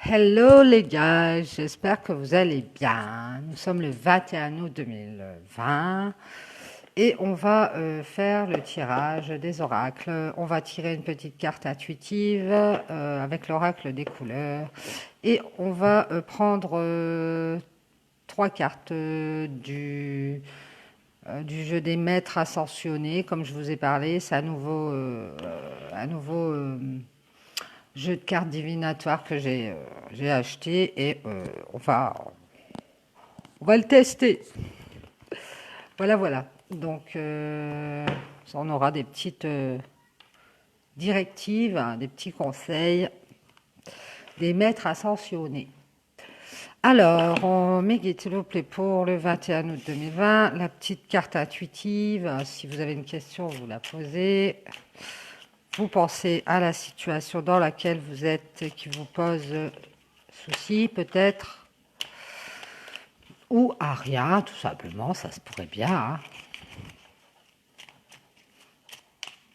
Hello les gars, j'espère que vous allez bien. Nous sommes le 21 août 2020 et on va faire le tirage des oracles. On va tirer une petite carte intuitive avec l'oracle des couleurs et on va prendre trois cartes du jeu des maîtres ascensionnés. Comme je vous ai parlé, c'est un nouveau jeu de cartes divinatoires que j'ai acheté et on va le tester. Voilà, voilà. Donc, on aura des petites directives, hein, des petits conseils des maîtres ascensionnés. Alors, on met s'il vous plaît pour le 21 août 2020, la petite carte intuitive. Si vous avez une question, vous la posez. Vous pensez à la situation dans laquelle vous êtes qui vous pose souci peut-être, ou à rien, tout simplement, ça se pourrait bien. Hein.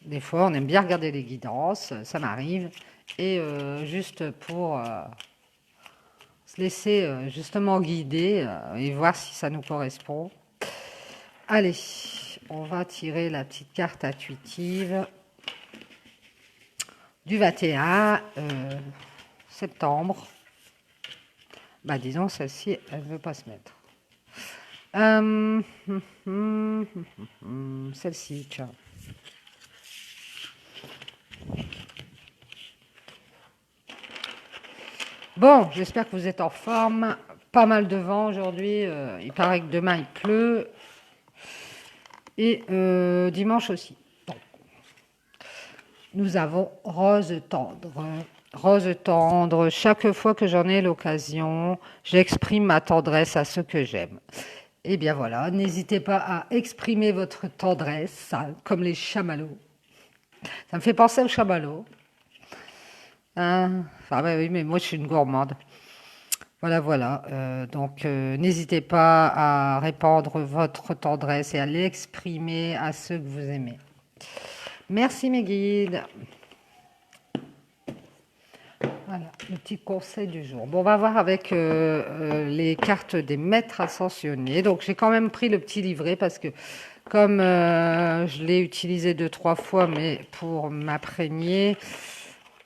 Des fois, on aime bien regarder les guidances, ça m'arrive, et juste pour se laisser justement guider et voir si ça nous correspond. Allez, on va tirer la petite carte intuitive du 21 septembre. Bah disons, celle-ci, elle ne veut pas se mettre. Celle-ci, tiens. Bon, j'espère que vous êtes en forme. Pas mal de vent aujourd'hui. Il paraît que demain il pleut. Et dimanche aussi. Bon. Nous avons rose tendre. Rose tendre. Chaque fois que j'en ai l'occasion, j'exprime ma tendresse à ceux que j'aime. Et bien voilà, n'hésitez pas à exprimer votre tendresse, hein, comme les chamallows. Ça me fait penser aux chamallows. Hein, enfin, bah oui, mais moi je suis une gourmande. Voilà, voilà. Donc, n'hésitez pas à répandre votre tendresse et à l'exprimer à ceux que vous aimez. Merci mes guides. Voilà, le petit conseil du jour. Bon, on va voir avec les cartes des maîtres ascensionnés. Donc, j'ai quand même pris le petit livret parce que comme je l'ai utilisé 2-3 fois, mais pour m'imprégner,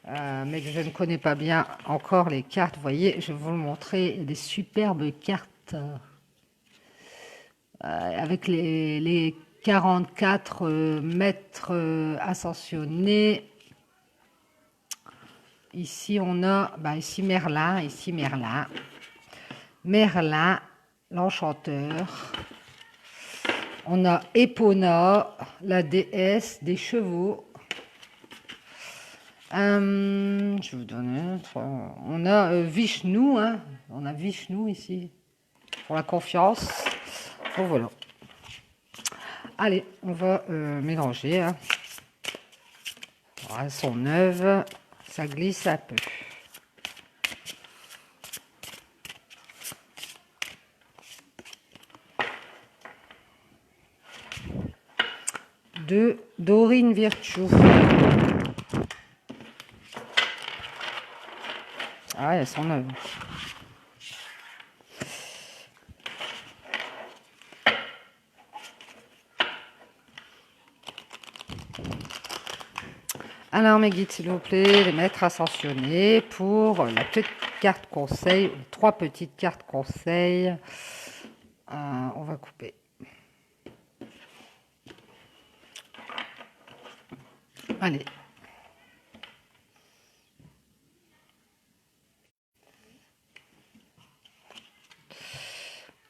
mais que je ne connais pas bien encore les cartes. Vous voyez, je vais vous le montrer, des superbes cartes avec les 44 maîtres ascensionnés. Ici, on a ici Merlin, Merlin, l'enchanteur. On a Epona, la déesse des chevaux. Je vais vous donner un autre. On a Vishnu, hein. On a Vishnu ici, pour la confiance. Bon, voilà. Allez, on va mélanger. Hein. Voilà, elles sont neuves, ça glisse un peu. De Dorine Virtue. Ah, elles sont neuves. Alors, mes guides, s'il vous plaît, les maîtres ascensionnés pour la petite carte conseil, trois petites cartes conseil. On va couper. Allez.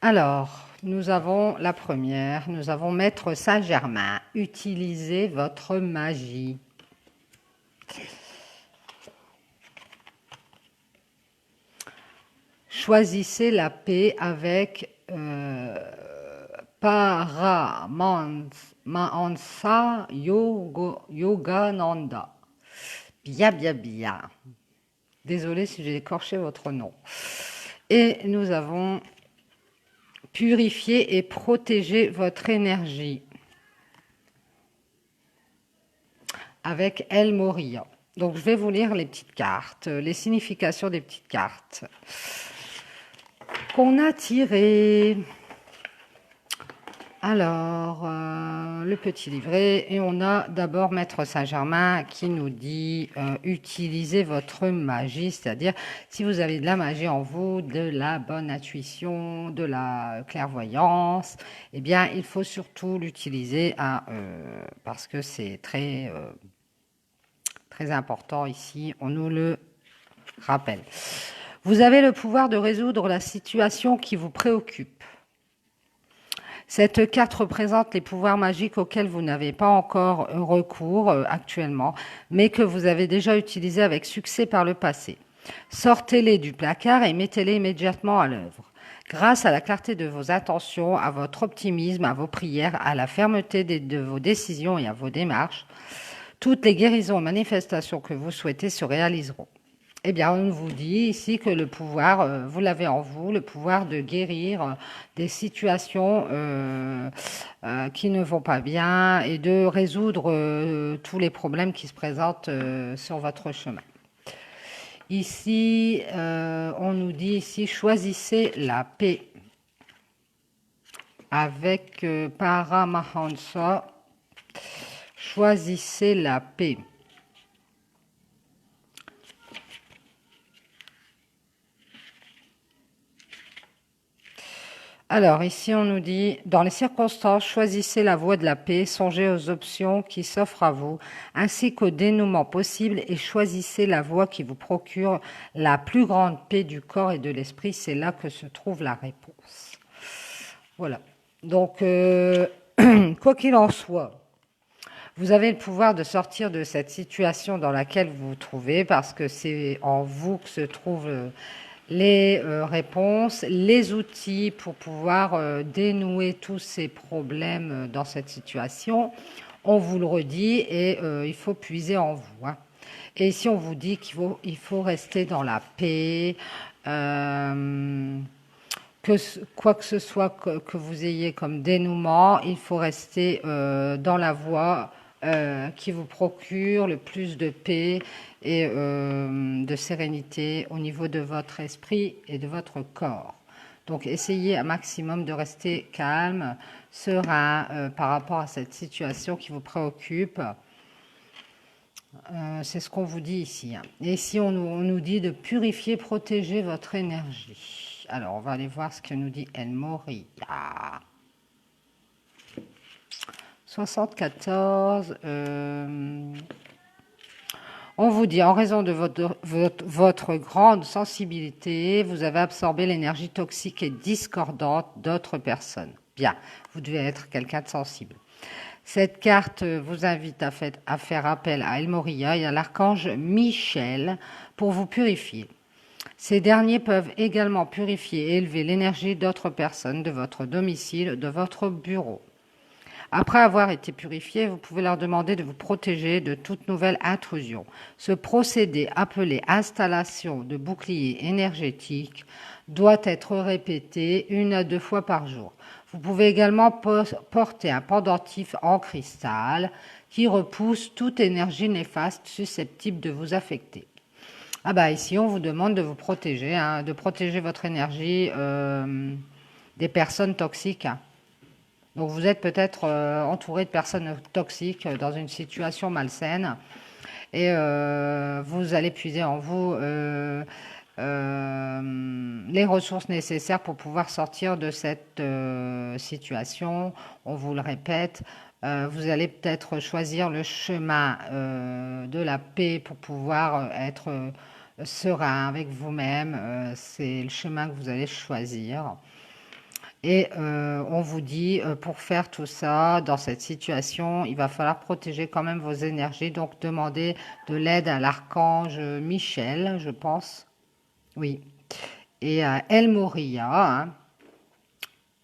Alors, nous avons la première. Nous avons Maître Saint-Germain. Utilisez votre magie. Choisissez la paix avec Paramahansa Yogananda. Bien, bien, bien. Désolée si j'ai écorché votre nom. Et nous avons purifier et protéger votre énergie avec El Moria. Donc, je vais vous lire les petites cartes, les significations des petites cartes qu'on a tirées. Alors, le petit livret, et on a d'abord Maître Saint-Germain qui nous dit utilisez votre magie, c'est-à-dire si vous avez de la magie en vous, de la bonne intuition, de la clairvoyance, eh bien, il faut surtout l'utiliser parce que c'est très important ici, on nous le rappelle. Vous avez le pouvoir de résoudre la situation qui vous préoccupe. Cette carte représente les pouvoirs magiques auxquels vous n'avez pas encore recours actuellement, mais que vous avez déjà utilisés avec succès par le passé. Sortez-les du placard et mettez-les immédiatement à l'œuvre. Grâce à la clarté de vos intentions, à votre optimisme, à vos prières, à la fermeté de vos décisions et à vos démarches, toutes les guérisons et manifestations que vous souhaitez se réaliseront. Eh bien, on vous dit ici que le pouvoir, vous l'avez en vous, le pouvoir de guérir des situations qui ne vont pas bien et de résoudre tous les problèmes qui se présentent sur votre chemin. Ici, on nous dit ici, choisissez la paix. Avec Paramahansa, choisissez la paix. Alors, ici, on nous dit, dans les circonstances, choisissez la voie de la paix, songez aux options qui s'offrent à vous, ainsi qu'au dénouement possible, et choisissez la voie qui vous procure la plus grande paix du corps et de l'esprit. C'est là que se trouve la réponse. Voilà. Donc, quoi qu'il en soit, vous avez le pouvoir de sortir de cette situation dans laquelle vous vous trouvez, parce que c'est en vous que se trouvent les réponses, les outils pour pouvoir dénouer tous ces problèmes dans cette situation. On vous le redit et il faut puiser en vous. Hein. Et ici, on vous dit qu'il faut rester dans la paix, quoi que ce soit que vous ayez comme dénouement, il faut rester dans la voie qui vous procure le plus de paix et de sérénité au niveau de votre esprit et de votre corps. Donc essayez un maximum de rester calme, serein par rapport à cette situation qui vous préoccupe. C'est ce qu'on vous dit ici. Hein. Et ici, on nous dit de purifier, protéger votre énergie. Alors, on va aller voir ce que nous dit El Moria. 74. On vous dit, en raison de votre grande sensibilité, vous avez absorbé l'énergie toxique et discordante d'autres personnes. Bien, vous devez être quelqu'un de sensible. Cette carte vous invite à faire appel à El Moria et à l'archange Michel pour vous purifier. Ces derniers peuvent également purifier et élever l'énergie d'autres personnes, de votre domicile, de votre bureau. Après avoir été purifiés, vous pouvez leur demander de vous protéger de toute nouvelle intrusion. Ce procédé, appelé installation de bouclier énergétique, doit être répété 1 à 2 fois par jour. Vous pouvez également porter un pendentif en cristal qui repousse toute énergie néfaste susceptible de vous affecter. Ah bah ici, on vous demande de vous protéger, hein, de protéger votre énergie des personnes toxiques. Donc vous êtes peut-être entouré de personnes toxiques dans une situation malsaine et vous allez puiser en vous les ressources nécessaires pour pouvoir sortir de cette situation. On vous le répète, vous allez peut-être choisir le chemin de la paix pour pouvoir être serein avec vous-même. C'est le chemin que vous allez choisir. Et on vous dit, pour faire tout ça, dans cette situation, il va falloir protéger quand même vos énergies. Donc, demandez de l'aide à l'archange Michel, je pense. Oui. Et à El Moria,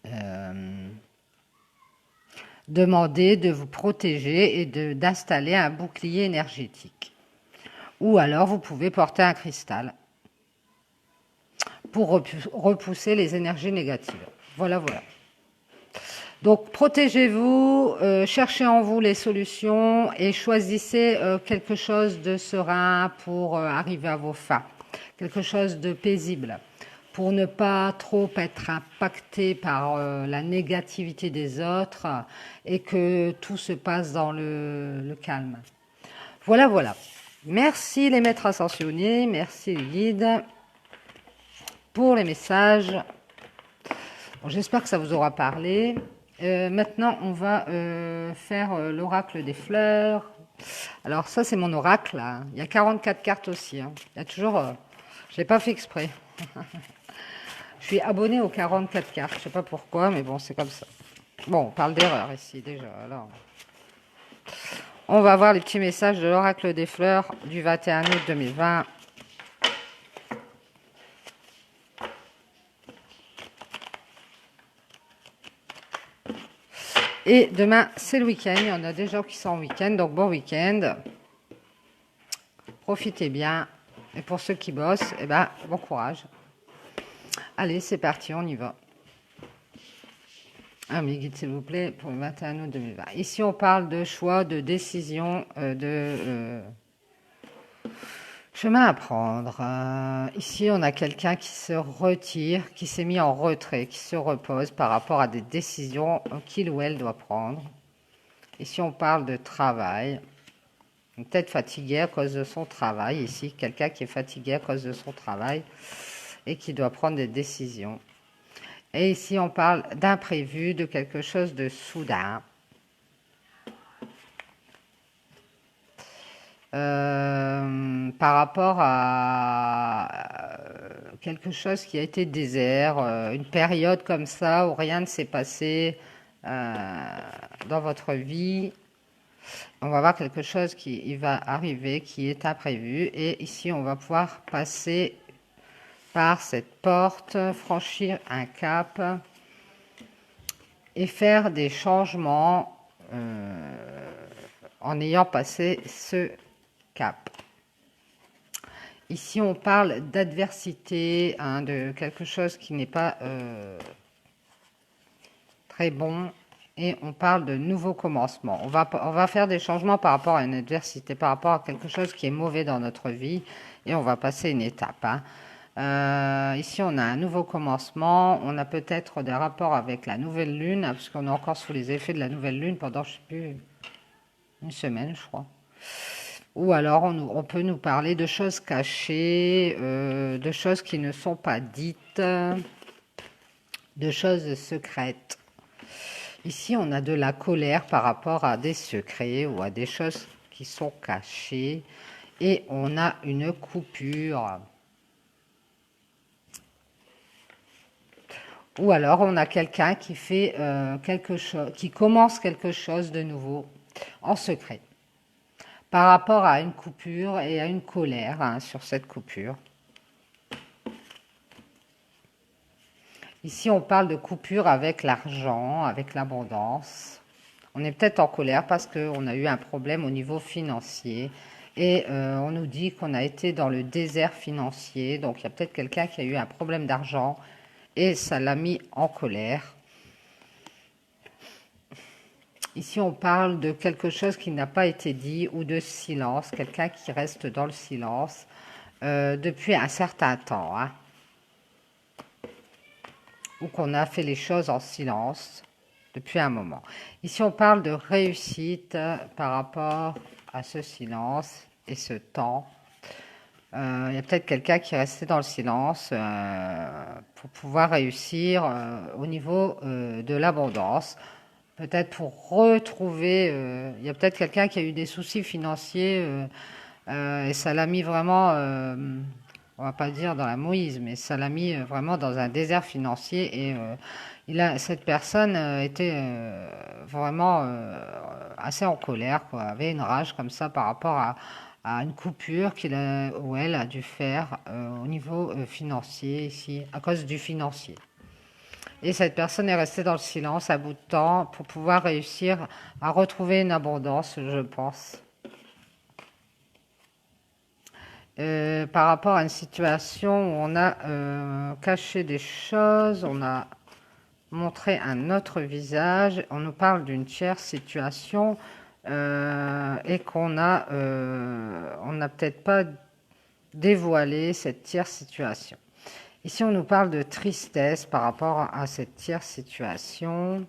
hein, demandez de vous protéger et d'installer un bouclier énergétique. Ou alors, vous pouvez porter un cristal pour repousser les énergies négatives. Voilà, voilà. Donc, protégez-vous, cherchez en vous les solutions et choisissez quelque chose de serein pour arriver à vos fins. Quelque chose de paisible pour ne pas trop être impacté par la négativité des autres et que tout se passe dans le calme. Voilà, voilà. Merci les maîtres ascensionnés, merci les guides pour les messages. Bon, j'espère que ça vous aura parlé. Maintenant, on va faire l'oracle des fleurs. Alors ça, c'est mon oracle. Là. Il y a 44 cartes aussi. Hein. Il y a toujours... je ne l'ai pas fait exprès. Je suis abonnée aux 44 cartes. Je ne sais pas pourquoi, mais bon, c'est comme ça. Bon, on parle d'erreur ici déjà. Alors, on va voir les petits messages de l'oracle des fleurs du 21 août 2020. Et demain, c'est le week-end. Il y en a des gens qui sont en week-end, donc bon week-end. Profitez bien. Et pour ceux qui bossent, eh ben, bon courage. Allez, c'est parti, on y va. Ah, mes guides, s'il vous plaît, pour le 21 août 2020. Ici, on parle de choix, de décision, de chemin à prendre. Ici, on a quelqu'un qui se retire, qui s'est mis en retrait, qui se repose par rapport à des décisions qu'il ou elle doit prendre. Ici, on parle de travail. Peut-être fatigué à cause de son travail. Ici, quelqu'un qui est fatigué à cause de son travail et qui doit prendre des décisions. Et ici, on parle d'imprévu, de quelque chose de soudain. Par rapport à quelque chose qui a été désert, une période comme ça où rien ne s'est passé dans votre vie. On va voir quelque chose qui va arriver, qui est imprévu. Et ici, on va pouvoir passer par cette porte, franchir un cap et faire des changements en ayant passé ce cap. Ici, on parle d'adversité, hein, de quelque chose qui n'est pas très bon, et on parle de nouveaux commencements. On va faire des changements par rapport à une adversité, par rapport à quelque chose qui est mauvais dans notre vie, et on va passer une étape. Hein. Ici, on a un nouveau commencement. On a peut-être des rapports avec la nouvelle lune, hein, parce qu'on est encore sous les effets de la nouvelle lune pendant, je ne sais plus, une semaine, je crois. Ou alors, on peut nous parler de choses cachées, de choses qui ne sont pas dites, de choses secrètes. Ici, on a de la colère par rapport à des secrets ou à des choses qui sont cachées. Et on a une coupure. Ou alors, on a quelqu'un qui fait quelque chose, qui commence quelque chose de nouveau en secret. Par rapport à une coupure et à une colère hein, sur cette coupure. Ici, on parle de coupure avec l'argent, avec l'abondance. On est peut-être en colère parce qu'on a eu un problème au niveau financier. Et on nous dit qu'on a été dans le désert financier. Donc, il y a peut-être quelqu'un qui a eu un problème d'argent et ça l'a mis en colère. Ici, on parle de quelque chose qui n'a pas été dit ou de silence. Quelqu'un qui reste dans le silence depuis un certain temps. Hein. Ou qu'on a fait les choses en silence depuis un moment. Ici, on parle de réussite par rapport à ce silence et ce temps. Il y a peut-être quelqu'un qui est resté dans le silence pour pouvoir réussir au niveau de l'abondance. Peut-être pour retrouver... il y a peut-être quelqu'un qui a eu des soucis financiers et ça l'a mis vraiment... on va pas dire dans la mouise, mais ça l'a mis vraiment dans un désert financier et cette personne était vraiment assez en colère, quoi, avait une rage comme ça par rapport à une coupure où elle a dû faire au niveau financier ici, à cause du financier. Et cette personne est restée dans le silence un bout de temps pour pouvoir réussir à retrouver une abondance, je pense. Par rapport à une situation où on a caché des choses, on a montrer un autre visage. On nous parle d'une tierce situation et qu'on a, on n'a peut-être pas dévoilé cette tierce situation. Ici, on nous parle de tristesse par rapport à cette tierce situation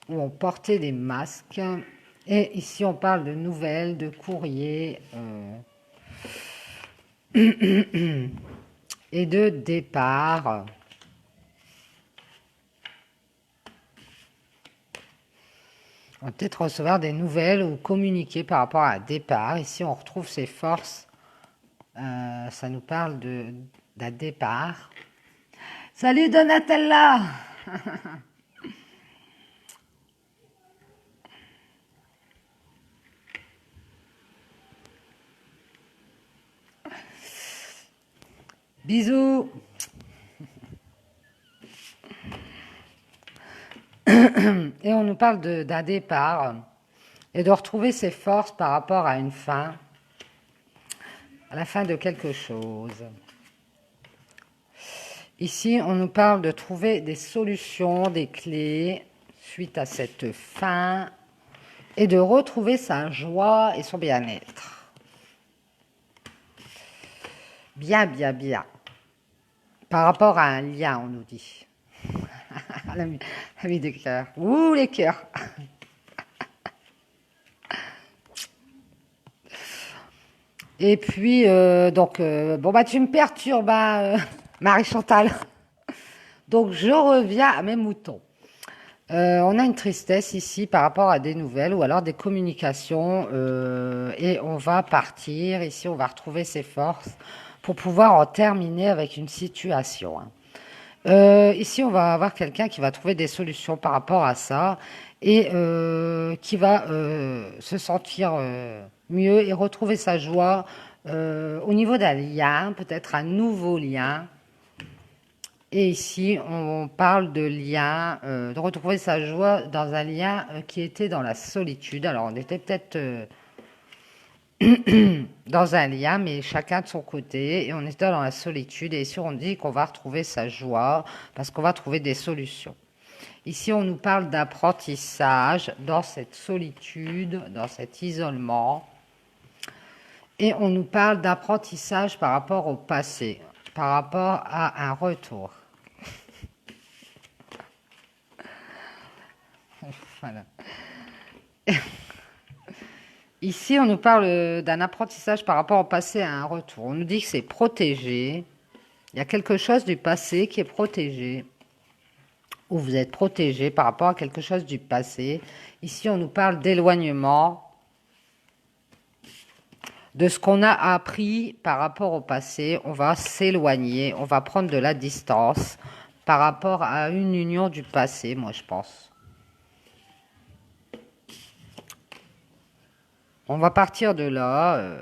où on portait des masques. Et ici, on parle de nouvelles, de courriers et de départ. On va peut-être recevoir des nouvelles ou communiquer par rapport à un départ. Ici, on retrouve ses forces. Ça nous parle d'un départ. Salut Donatella! Bisous! Et on nous parle d'un départ et de retrouver ses forces par rapport à une fin, à la fin de quelque chose. Ici, on nous parle de trouver des solutions, des clés suite à cette fin et de retrouver sa joie et son bien-être. Bien, bien, bien. Par rapport à un lien, on nous dit. la vie des cœurs. Ouh, les cœurs. Et puis, bon, bah, tu me perturbes, hein, Marie-Chantal. Donc, je reviens à mes moutons. On a une tristesse ici par rapport à des nouvelles ou alors des communications et on va partir. Ici, on va retrouver ses forces pour pouvoir en terminer avec une situation. Ici, on va avoir quelqu'un qui va trouver des solutions par rapport à ça et qui va se sentir mieux et retrouver sa joie au niveau d'un lien, peut-être un nouveau lien. Et ici, on parle de lien, de retrouver sa joie dans un lien qui était dans la solitude. Alors, on était peut-être dans un lien, mais chacun de son côté, et on était dans la solitude. Et ici, on dit qu'on va retrouver sa joie parce qu'on va trouver des solutions. Ici, on nous parle d'apprentissage dans cette solitude, dans cet isolement. Et on nous parle d'apprentissage par rapport au passé, par rapport à un retour. Voilà. Ici, on nous parle d'un apprentissage par rapport au passé à un retour. On nous dit que c'est protégé. Il y a quelque chose du passé qui est protégé. Ou vous êtes protégé par rapport à quelque chose du passé. Ici, on nous parle d'éloignement, de ce qu'on a appris par rapport au passé. On va s'éloigner, on va prendre de la distance par rapport à une union du passé, moi je pense. On va partir de là.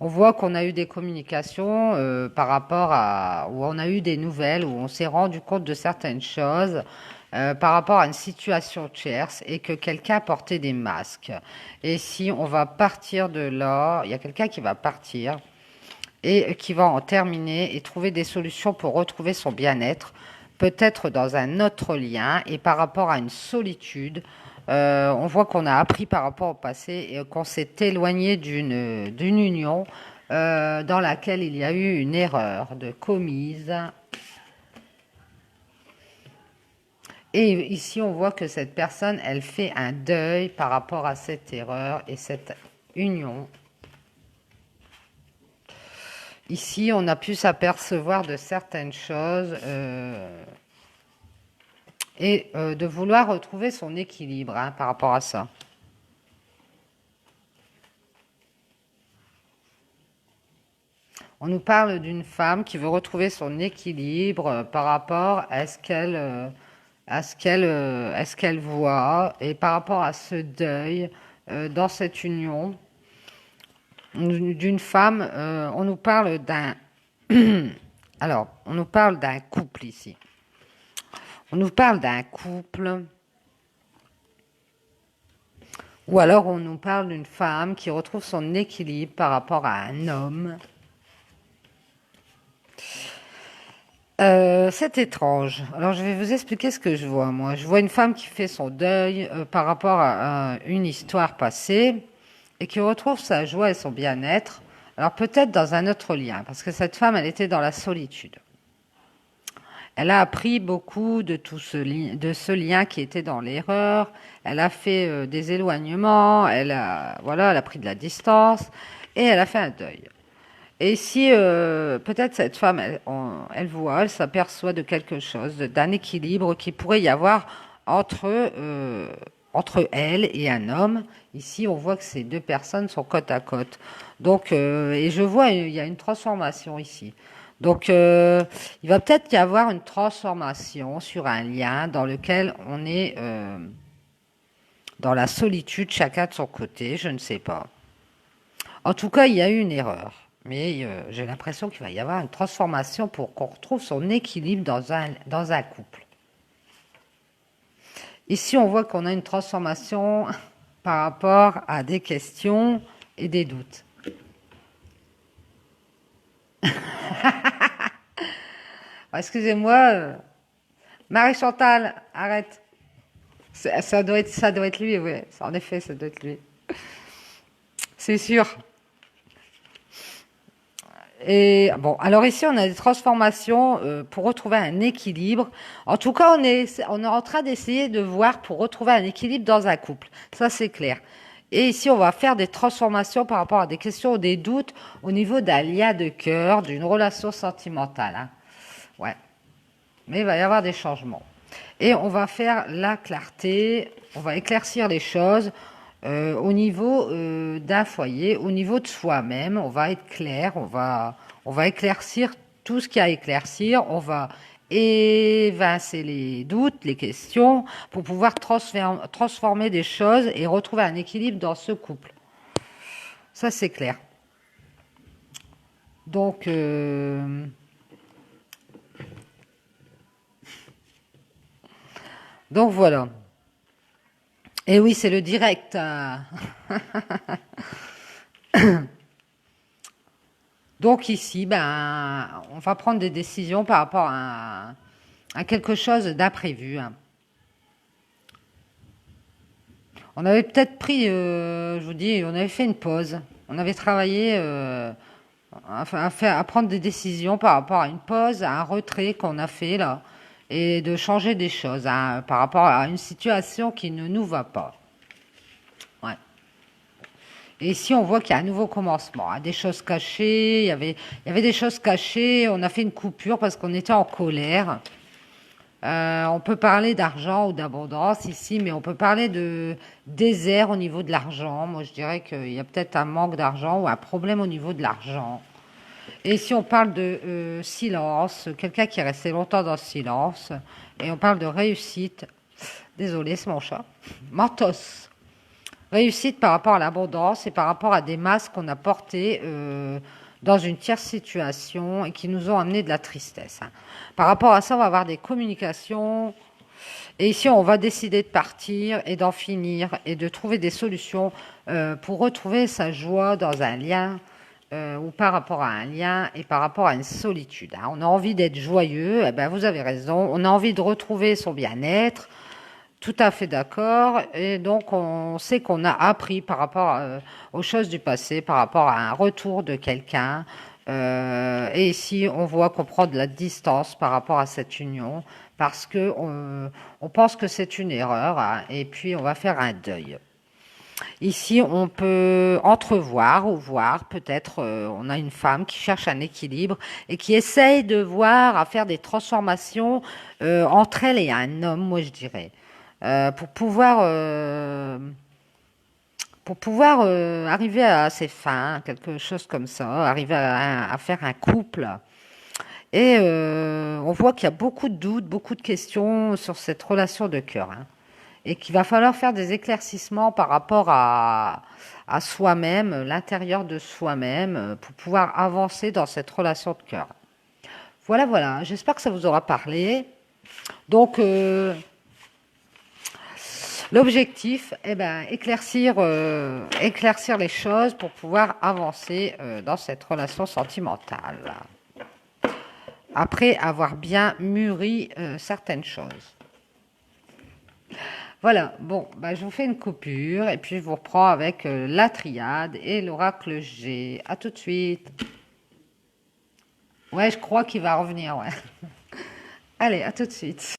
On voit qu'on a eu des communications par rapport à... où on a eu des nouvelles, où on s'est rendu compte de certaines choses par rapport à une situation tierce et que quelqu'un portait des masques. Et si on va partir de là, il y a quelqu'un qui va partir et qui va en terminer et trouver des solutions pour retrouver son bien-être, peut-être dans un autre lien et par rapport à une solitude. On voit qu'on a appris par rapport au passé et qu'on s'est éloigné d'une union dans laquelle il y a eu une erreur de commise. Et ici, on voit que cette personne, elle fait un deuil par rapport à cette erreur et cette union. Ici, on a pu s'apercevoir de certaines choses et de vouloir retrouver son équilibre par rapport à ça. On nous parle d'une femme qui veut retrouver son équilibre par rapport à ce qu'elle voit et par rapport à ce deuil dans cette union d'une femme. On nous parle d'un alors on nous parle d'un couple ici. On nous parle d'un couple ou alors on nous parle d'une femme qui retrouve son équilibre par rapport à un homme. C'est étrange. Alors, je vais vous expliquer ce que je vois, moi. Je vois une femme qui fait son deuil par rapport à une histoire passée et qui retrouve sa joie et son bien-être. Alors, peut-être dans un autre lien, parce que cette femme, elle était dans la solitude. Elle a appris beaucoup de tout de ce lien qui était dans l'erreur. Elle a fait des éloignements. Voilà, elle a pris de la distance et elle a fait un deuil. Et si peut-être cette femme, elle voit, elle s'aperçoit de quelque chose, d'un équilibre qui pourrait y avoir entre elle et un homme. Ici, on voit que ces deux personnes sont côte à côte. Donc, et je vois, il y a une transformation ici. Donc, il va peut-être y avoir une transformation sur un lien dans lequel on est dans la solitude, chacun de son côté, je ne sais pas. En tout cas, il y a eu une erreur. Mais j'ai l'impression qu'il va y avoir une transformation pour qu'on retrouve son équilibre dans un couple. Ici, on voit qu'on a une transformation par rapport à des questions et des doutes. Excusez-moi, Marie-Chantal, arrête. Ça doit être lui, oui. En effet, ça doit être lui. C'est sûr. Et bon, alors ici, on a des transformations pour retrouver un équilibre. En tout cas, on est en train d'essayer de voir pour retrouver un équilibre dans un couple. Ça, c'est clair. Et ici, on va faire des transformations par rapport à des questions ou des doutes au niveau d'un lien de cœur, d'une relation sentimentale. Hein. Ouais. Mais il va y avoir des changements. Et on va faire la clarté, on va éclaircir les choses au niveau d'un foyer, au niveau de soi-même. On va être clair, on va éclaircir tout ce qu'il y a à éclaircir. On va évincer les doutes, les questions, pour pouvoir transformer des choses et retrouver un équilibre dans ce couple. Ça, c'est clair. Donc, voilà. Et oui, c'est le direct. Donc ici, ben, on va prendre des décisions par rapport à quelque chose d'imprévu. Hein. On avait peut-être pris, je vous dis, on avait fait une pause. On avait travaillé à prendre des décisions par rapport à une pause, à un retrait qu'on a fait là, et de changer des choses hein, par rapport à une situation qui ne nous va pas. Ouais. Et ici, on voit qu'il y a un nouveau commencement, hein, des choses cachées. Il y avait des choses cachées. On a fait une coupure parce qu'on était en colère. On peut parler d'argent ou d'abondance ici, mais on peut parler de désert au niveau de l'argent. Moi, je dirais qu'il y a peut-être un manque d'argent ou un problème au niveau de l'argent. Et ici, on parle de silence, quelqu'un qui est resté longtemps dans le silence. Et on parle de réussite. Désolé, c'est mon chat. Mentos. Réussite par rapport à l'abondance et par rapport à des masques qu'on a portés dans une tierce situation et qui nous ont amené de la tristesse. Hein. Par rapport à ça, on va avoir des communications. Et ici, on va décider de partir et d'en finir et de trouver des solutions pour retrouver sa joie dans un lien ou par rapport à un lien et par rapport à une solitude. Hein. On a envie d'être joyeux, eh ben, vous avez raison. On a envie de retrouver son bien-être. Tout à fait d'accord. Et donc, on sait qu'on a appris par rapport aux choses du passé, par rapport à un retour de quelqu'un. Et ici, on voit qu'on prend de la distance par rapport à cette union parce que on pense que c'est une erreur hein, et puis on va faire un deuil. Ici, on peut entrevoir ou voir, peut-être, on a une femme qui cherche un équilibre et qui essaye de voir, à faire des transformations entre elle et un homme, moi je dirais. Euh, pour pouvoir, euh, pour pouvoir arriver à ses fins, quelque chose comme ça, arriver à faire un couple. Et on voit qu'il y a beaucoup de doutes, beaucoup de questions sur cette relation de cœur. Hein, et qu'il va falloir faire des éclaircissements par rapport à soi-même, l'intérieur de soi-même, pour pouvoir avancer dans cette relation de cœur. Voilà, voilà. J'espère que ça vous aura parlé. Donc, l'objectif, eh ben, éclaircir les choses pour pouvoir avancer dans cette relation sentimentale. après avoir bien mûri certaines choses. Voilà, bon, bah, je vous fais une coupure et puis je vous reprends avec la triade et l'oracle G. À tout de suite. Ouais, je crois qu'il va revenir, ouais. Allez, à tout de suite.